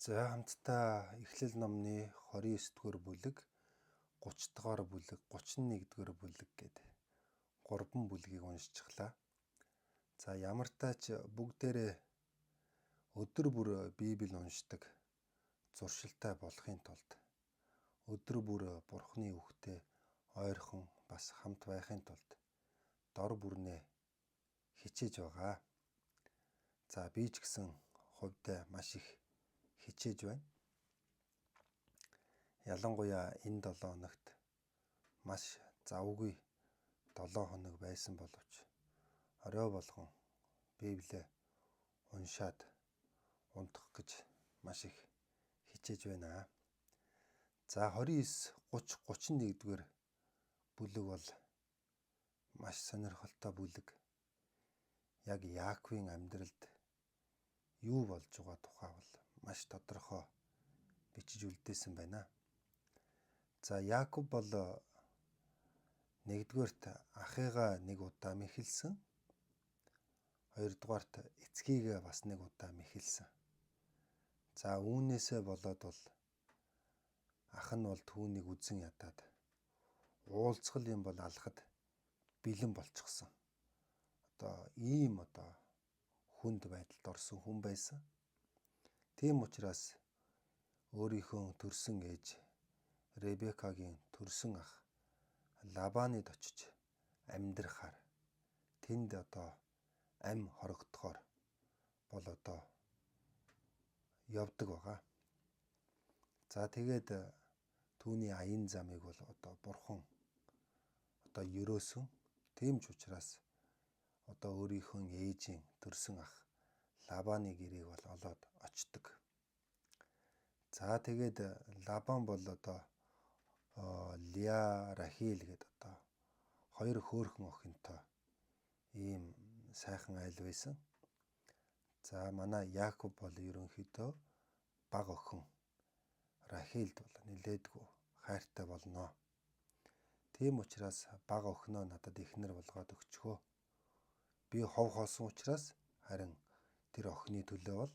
За хамтдаа Эхлэл номны 29 дугаар бүлэг, 30 дугаар бүлэг, 31 дугаар бүлэг гэдэг 3 бүлгийг уншчихлаа. За ямар тач бүгдээрээ өдөр бүр Библийг уншдаг зуршилтай болохын тулд өдөр бүр Бурхны үгтэй ойрхон бас хамт байхын тулд дор бүрнээ хичээж байгаа. За би ч гэсэн хувьдаа маш их хичээж байна. Ялангуяа энэ 7 хоногт маш завгүй 7 хоног байсан боловч орой болгон Библийг уншаад унтах гэж маш их хичээж байна. За 29, 30, 31 дугаар бүлэг бол маш сонирхолтой бүлэг. Яг Яаковын амьдралд юу болж байгаа тухай бол маш тодорхой бичиж үлдээсэн байна. За Яаков бол нэгдүгээрт ахыгаа нэг удаа мэхэлсэн. Хоёрдугаарт эцгийгээ бас нэг удаа мэхэлсэн. За үүнээсээ болоод бол ах нь бол түүнийг үзэн ядаад уулзгал юм бол алхад бэлэн болчихсон. Ийм хүнд байдалд орсон хүн байсан. Тийм учраас өөрийнхөө төрсөн ээж Ребекагийн төрсөн ах Лабанид очиж амьдрахаар тэнд ам хорогдохоор бол явдаг байгаа. За тэгээд түүний аян замыг бол Бурхан ерөөсөн. Тийм ч учраас өөрийнхөө ээжийн төрсөн ах Лабаны гэрээг бол олоод очдог. За тэгээд Лабан бол Лиа, Рахил гэдэг хоёр хөөрхөн охинтой ийм сайхан айл байсан. За манай Яаков бол ерөнхийдөө баг охин Рахилд бол нилээдгүй хайртай болно. Тийм учраас баг охиноо надад эхнэр болгоод өгчхөө. Би хов хоосон учраас харин тэр охины төлөө бол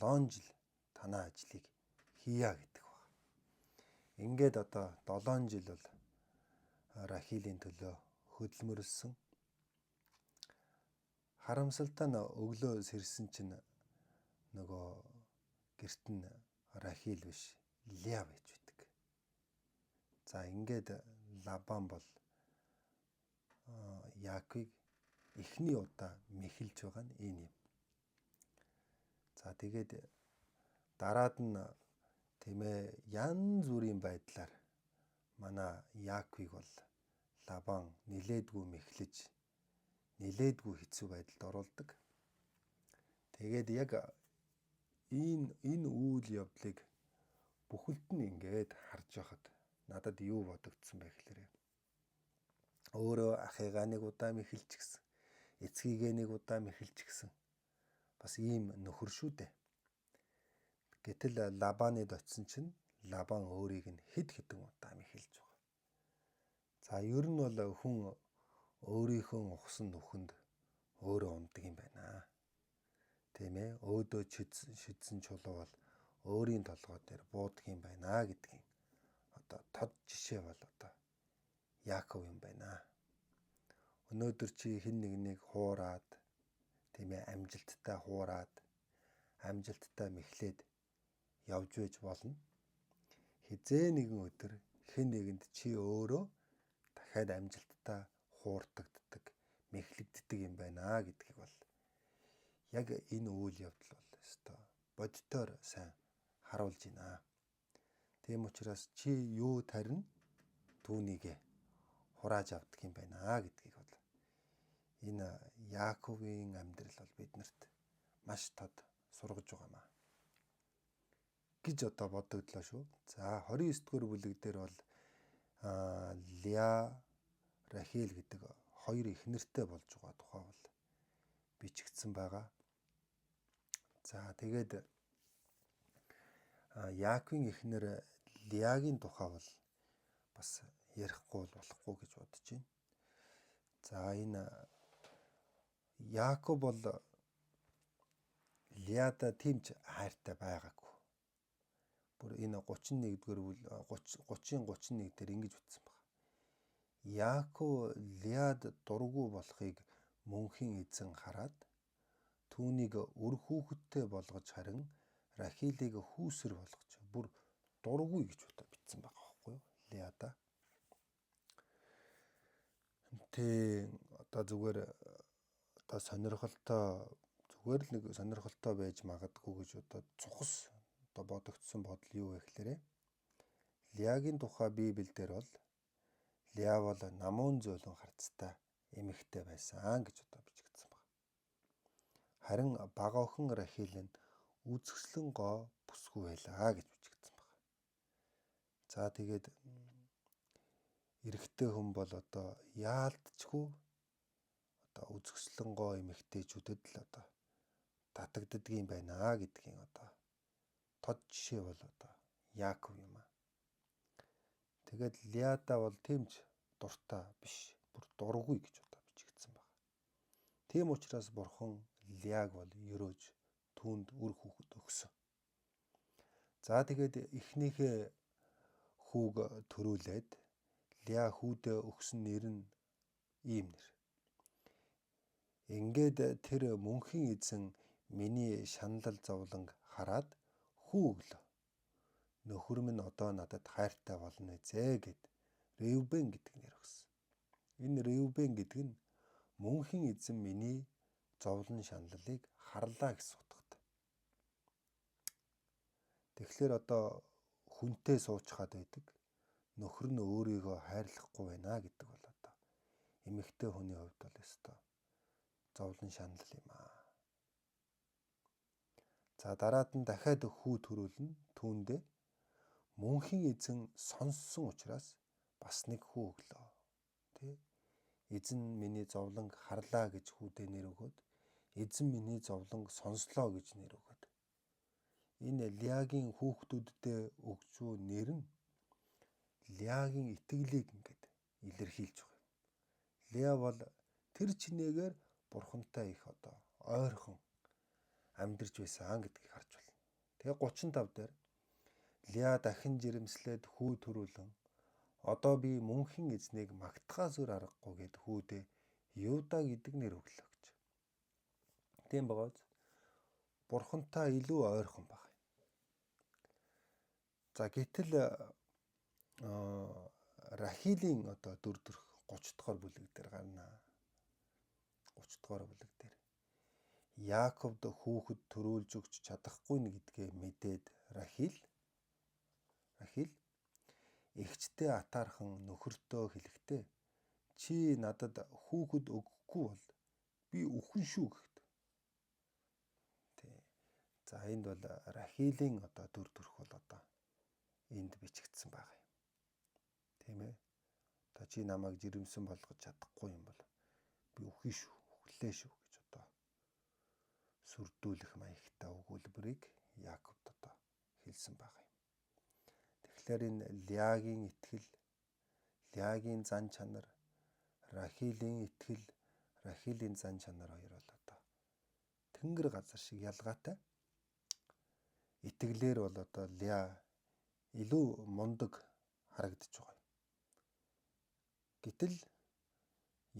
7 жил танаа ажлыг хийя гэдэг баг. Ингээд 7 жил бол Рахилийн төлөө хөдөлмөрлсөн. Харамсалтай нь өглөө сэрсэн чинь нөгөө гэрт нь Рахил биш Лиа байж байдаг. За ингээд Лабан бол Яаковыг эхний удаа мэхэлж байгаа нь энэ юм. За тэгээд дараад нь янз бүрийн байдлаар манай Яаковыг бол Лабан нилээдгүй мэхлэж нилээдгүй хэцүү байдалд оруулдаг. Тэгээд яг энэ үйл явдлыг бүхэлд нь ингээд харж байхад надад юу бодогдсон бэ гэхээр өөрөө ахыгаа нэг удаа мэхэлж гисэн, эцгийгээ нэг удаа мэхэлж гисэн бас ийм нөхөр шүү дээ. Гэтэл Лабанид очисон чинь Лабан өөрийг нь хэд хэдэн удаа мэхэлж байгаа. За ер нь бол хүн өөрийнхөө ухсан нүхэнд өөрөө ундаг юм байна. Тийм ээ, өөдөө шидсэн чулуу бол өөрийн толгой дээр буудаг юм байна гэдгийг тод жишээ бол Яаков юм байна. Өнөөдөр чи хэн нэгнийг хуураад, тийм ээ, амжилттай хуураад, амжилттай мэхлээд явж байж болно. Хизээ нэгэн өдөр хэн нэгэнд чи өөрөө дахиад амжилттай хуурдагддаг, мэхлэгддэг юм байна гэдгийг бол яг энэ үйл явдал бол бодитоор сайн харуулж байна. Тийм учраас чи юу тарина түүнийг хурааж авдаг юм байна гэдгийг бол энэ Яаковын амьдрал бол биднэрт маш тод сургаж байгаа маа гэж бодогдлоо шүү. За 29 дугаар бүлэг дээр бол Лиа, Рахил гэдэг хоёр эхнэртэй болж байгаа тухай бол бичигдсэн байгаа. За тэгээд Яаковын эхнэр Лиагийн тухай бол бас ярихгүй болохгүй гэж бодож байна. За энэ Яаков бол Лиада тийм ч хайртай байгаагүй. бүр энэ 31-р 30-31 дээр ингэж утсан байна. Яаков Леад дургүй болохыг мөнхийн эзэн хараад түүнийг үр хүүхэдтэй болгож харин Рахилыг хүүсэр болгож бүр дургүй гэж бичсэн байгаа байхгүй юу? Леада. Тэ одоо зүгээр одоо зүгээр л нэг сонирхолтой байж магадгүй гэж одоо цухас одоо бодогдсон бодол юу вэ гэхээр Леагийн тухай Библиэлд бол Леа бол намуун зөөлөн харцтай эмэгтэй байсан гэж одоо бичигдсэн байна. Харин бага охин Рахил нь үзэсгэлэн гоо бүсгүй байлаа гэж бичигдсэн байна. За тэгээд эрэгтэй хүн бол одоо яалтчгүй одоо үзэсгэлэн гоо эмэгтэйчүүдэд л одоо татагддаг юм байна гэдгийн одоо тод жишээ бол одоо Яаков юм аа. Тэгээд Леада бол тэмч дуртай биш, бүр дургүй гэж одоо бичигдсэн байна. Тийм учраас Бурхан Леаг бол ерөөж түүнд үр хүүхэд өгсөн. За тэгээд эхнийхээ хүүг төрүүлээд Леа хүүдээ өгсөн нэр нь ийм нэр. Ингээд тэр мөнхийн эзэн миний шаналл зовлон хараад хүү өглөө. Нөхөр минь одоо надад хайртай болно эзээ гэд Реубен гэдэг нэр өгсөн. Энэ Реубен гэдэг нь мөнхийн эзэн миний зовлон шаналлыг харлаа гэсэн утгатай. Тэгэхээр одоо хүнтэй суучхаад байдаг. Нөхөр нь өөрийгөө хайрлахгүй байна гэдэг бол одоо эмэгтэй хүний хувьд бол өстой зовлон шанал юм аа. За дараад нь дахиад хүү төрүүлнэ түүндээ мөнхийн эзэн сонссон учраас бас нэг хүү өглөө. Тэ? Эзэн миний зовлон харлаа гэж хүүдээ нэр өгөөд эзэн миний зовлон сонслоо гэж нэр өгөөд. Энэ Леагийн хүүхдүүддээ өгж буй нэр нь Леагийн итгэлийг ингээд илэрхийлж байгаа юм. Леа бол тэр чинээгээр Бурхантай их одоо ойрхон амьдарч байсан гэдгийг харж байна. Тэгээ 35 дээр Леа дахин жирэмслээд хүү төрүүлэн одоо би мөнхийн эзнийг магтахаас өөр аргагүй гэд хүүдээ Юда гэдэг нэр өглөө гэж. Тийм байгааз Бурхантай илүү ойрхон баг. За гэтэл Рахилийн одоо 4 дэх 30 дугаар бүлэг дээр гарна. 30 дугаар бүлэг дээр Яаковд хүүхэд төрүүлж өгч чадахгүй нь гэдгээ мэдээд Рахил эгчтэй атаархан нөхөртөө хэлэхдээ чи надад хүүхэд өгөхгүй бол би үхэн шүү гэхэд. За энд бол Рахилийн одоо 4 дэх бол одоо энд бичигдсэн байгаа юм. Тийм ээ. Та чи намайг жирэмсэн болгож чадахгүй юм бол би үхий шүү, үхлээ шүү гэж одоо сүрдүүлэх маягтай өгүүлбэрийг Яаковд одоо хэлсэн байгаа юм. Тэгэхээр энэ Леагийн итгэл, Леагийн зан чанар, Рахилийн итгэл, Рахилийн зан чанар хоёр бол одоо тэнгэр газар шиг ялгаатай. Итгэлээр бол одоо Леа илүү мундаг харагдаж байгаа юм. Гэтэл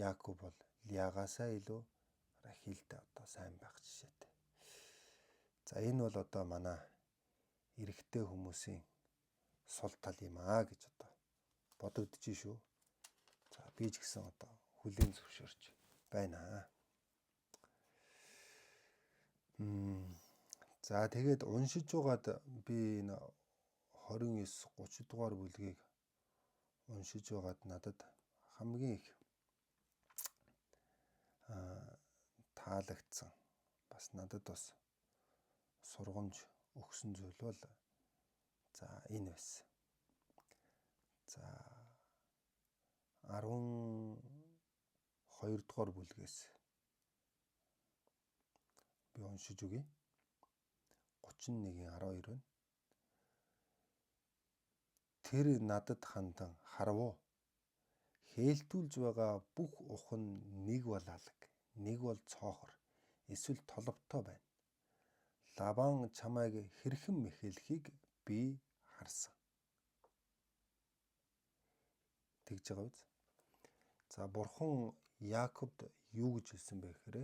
Яаков бол Леагаасаа илүү Рахилтай одоо сайн байх жишээтэй. За энэ бол одоо манай эрэгтэй хүмүүсийн сул тал юм аа гэж одоо бодогдож шүү. За би ч гэсэн одоо хүлээн зөвшөөрч байна. За тэгээд уншиж байгаад би энэ 29 30 дугаар бүлгийг уншиж байгаад надад хамгийн их таалагдсан бас надад бас сургамж өгсөн зүйл бол за энэ байсан. За 12 дугаар бүлгээс би уншиж өгье. 31:12 нь тэр надад хандан харвуу хээлтүүлж байгаа бүх ухан нэг бол алаг, нэг бол цоохор, эсвэл толботой байна. Лабан чамайг хэрхэн мэхэлхийг би харсан. Тэгж байгаа биз? За Бурхан Яаковд юу гэж хэлсэн бэ гэхээр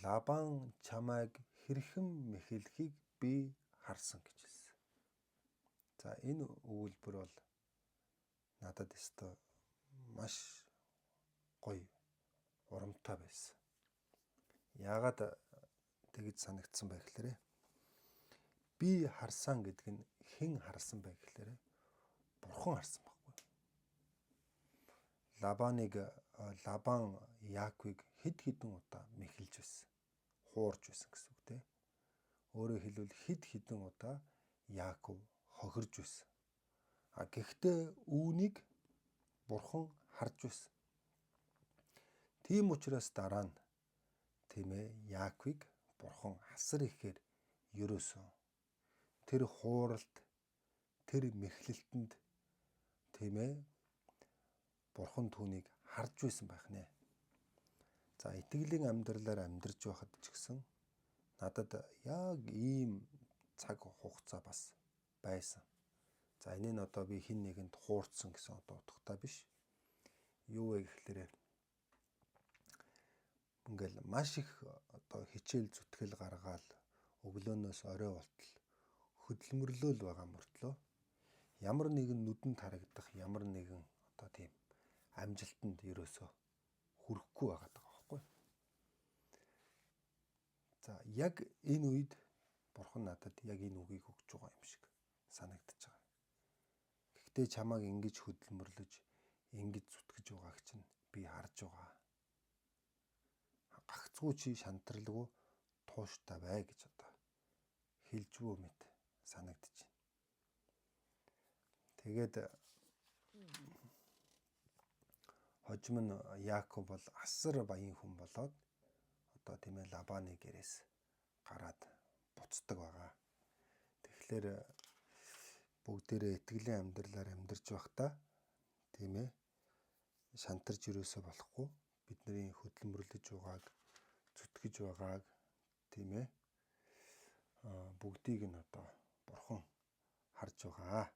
Лабан чамайг хэрхэн мэхэлхийг би харсан гэж хэлсэн. За энэ өгүүлбэр бол надад өстой маш гоё урамтай байсан. Яагаад тэгж санагдсан бэ гэхээр би харсан гэдэг нь хэн харсан бэ гэхээр Бурхан харсан байхгүй. Лабан Яаковыг хэд хэдэн удаа мэхэлж байсан. Хуурж байсан гэсэн үг тийм. Өөрөөр хэлбэл хэд хэдэн удаа Яаков хохирж байсан. Гэхдээ үүнийг Бурхан харж байсан. Тийм учраас дараа нь тийм ээ Яаковыг Бурхан асар ихээр ерөөсөн. Тэр хууралд, тэр мэхлэлтэнд тийм ээ Бурхан түүнийг харж байсан байх нэ. За итгэлийн амьдралаар амьдарч байхад ч гэсэн надад яг ийм цаг хугацаа бас байсан. За энэ нь одоо би хин нэгэнд хуурцсан гэсэн одоо утгатай биш. Юу вэ гэхлээрээ ингээл маш их одоо хичээл зүтгэл гаргаал өглөөнөөс орой болтол хөдөлмөрлөөл байгаа мөртлөө ямар нэгэн нүдэнд харагдах ямар нэгэн одоо тийм амжилтанд ерөөсөө хүрэхгүй байгаа байхгүй. За яг энэ үед Бурхан надад яг энэ үгийг өгч байгаа юм шиг санагдаж байгаа. Гэхдээ чамааг ингэж хөдөлмөрлөж, ингэж зүтгэж байгааг чинь би харж байгаа. Гагцгүй чи шантралгүй тууштай бай гэж одоо хэлжвөө мэт санагдаж байна. Тэгээд хожим нь Яаков бол асар баян хүн болоод одоо тийм ээ Лабаны гэрээс гараад буцдаг байгаа. Тэгэхээр бүгдээрээ итгэлийн амьдралаар амьдарч байхдаа тийм ээ шантарч юусоо болохгүй бидний хөдөлмөрлөж байгааг зүтгэж байгааг тийм ээ бүгдийг нь одоо Бурхан харж байгаа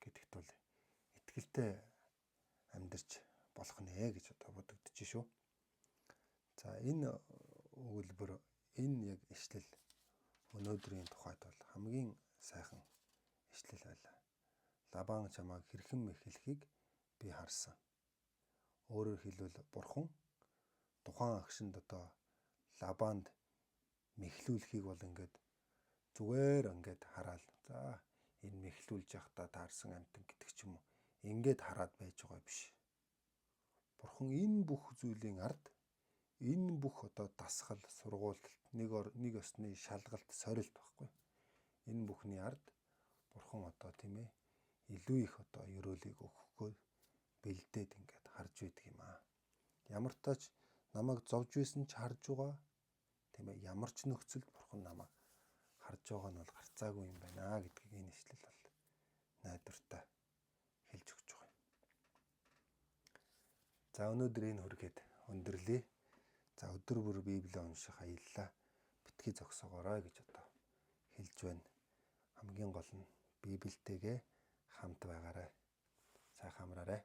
гэдэгт бол итгэлтэй амьдарч болох нэ гэж одоо бодогдож шүү. За энэ өгүүлбэр энэ яг ишлэл өнөөдрийн тухайд бол хамгийн сайхан ишлэл байлаа. Лабан чамааг хэрхэн мэхэлхийг би харсан. Өөрөөр хэлбэл Бурхан тухайн агшинд одоо Лабанд мэхлүүлэхийг бол ингээд зүгээр ингээд хараад за энэ мэхлүүлж явахдаа таарсан амтан гэдэг ч юм уу ингээд хараад байж байгаа биш. Бурхан энэ бүх зүйлийн ард энэ бүх одоо дасгал, сургуульд нэг ёсны шалгалт, сорилт байхгүй. Энэ бүхний ард Бурхан одоо тийм ээ илүү их одоо ёроолыг өгөхгүй бэлдээд ингээд харж байдаг юм аа. Ямар ч тач намайг зовж байсан ч харж байгаа. Тийм ээ ямар ч нөхцөлд Бурхан намайг харж байгаа нь бол гарцаагүй юм байна гэдгийг энэ ишлэл бол найдвартай хэлж өгч байгаа юм. За өнөөдөр энэ хүргээд өндөрлөе. За өдөр бүр Библийг унших аяллаа битгий зогсоогоорой гэж одоо хэлж байна. Хамгийн гол нь Библиэтэйгээ хамт байгаарай. Сайхан амраарай.